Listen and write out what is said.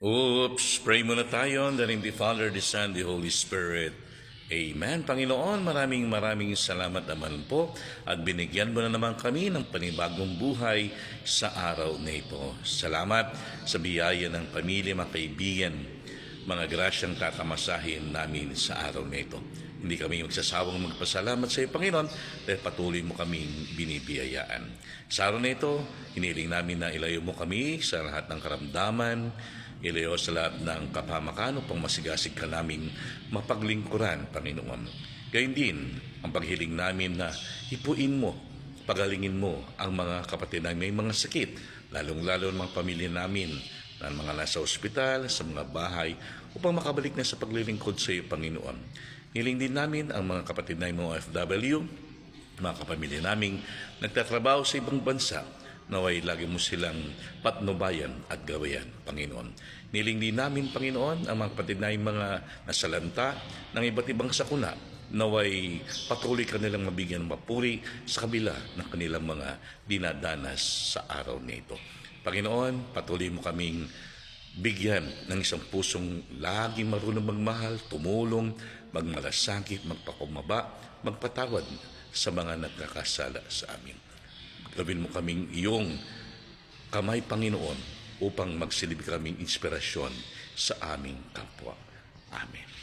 Oops, pray muna tayo in the name of the Father, the Son, the Holy Spirit. Amen. Panginoon, maraming salamat naman po at binigyan mo na naman kami ng panibagong buhay sa araw na ito. Salamat sa biyaya ng pamilya, mga kaibigan, mga grasyang tatamasahin namin sa araw na ito. Hindi kami magsasawang magpasalamat sa iyo, Panginoon, dahil patuloy mo kaming binibiyayaan. Sa araw na ito, hiniling namin na ilayo mo kami sa lahat ng karamdaman, ilayo sa lahat ng kapahamakan upang masigasig ka namin mapaglingkuran, Panginoon. Gayun din, ang paghiling namin na hipuin mo, pagalingin mo ang mga kapatid na may mga sakit, lalong-lalo ng mga pamilya namin, na mga nasa ospital, sa mga bahay, upang makabalik na sa paglilingkod sa iyo, Panginoon. Hiling din namin ang mga kapatid na mga OFW, mga kapamilya naming nagtatrabaho sa ibang bansa, naway lagi mo silang patnubayan at gawayan, Panginoon. Niling din namin, Panginoon, ang mga kapatid na mga nasalanta ng iba't ibang sakuna, naway patuloy ka nilang mabigyan ng mapuri sa kabila ng kanilang mga dinadanas sa araw nito. Panginoon, patuloy mo kaming bigyan ng isang pusong laging marunong magmahal, tumulong, magmalasakit, magpakumaba, magpatawad sa mga nagkakasala sa amin. Gawin mo kaming iyong kamay, Panginoon, upang magsilbi kaming inspirasyon sa aming kapwa. Amen.